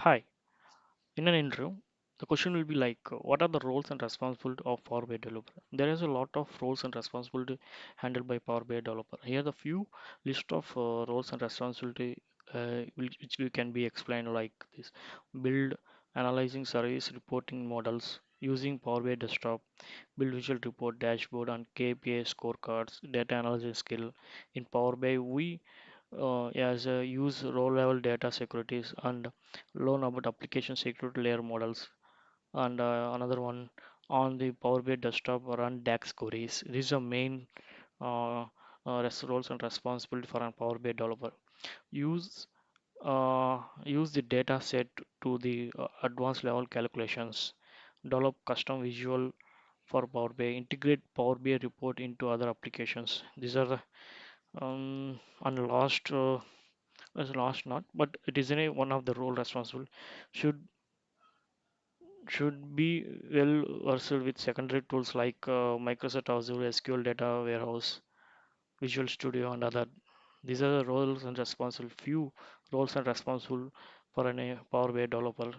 Hi, in an intro, the question will be like, what are the roles and responsibility of Power BI developer? There is a lot of roles and responsibility handled by Power BI developer. Here, the few list of roles and responsibility which we can be explained like this: build, analyzing service reporting models using Power BI desktop, build visual report dashboard and KPI scorecards, data analysis skill. In Power BI, we as use row level data securities and learn about application security layer models. And another one on the Power BI desktop run DAX queries. These are main roles and responsibility for a Power BI developer. Use use the data set to the advanced level calculations. Develop custom visual for Power BI. Integrate Power BI report into other applications. These are the and last as last not, but it is in one of the role responsible should should be well versed with secondary tools like Microsoft Azure SQL Data Warehouse, Visual Studio, and other. These are the roles and responsible few roles and responsible for a Power BI developer.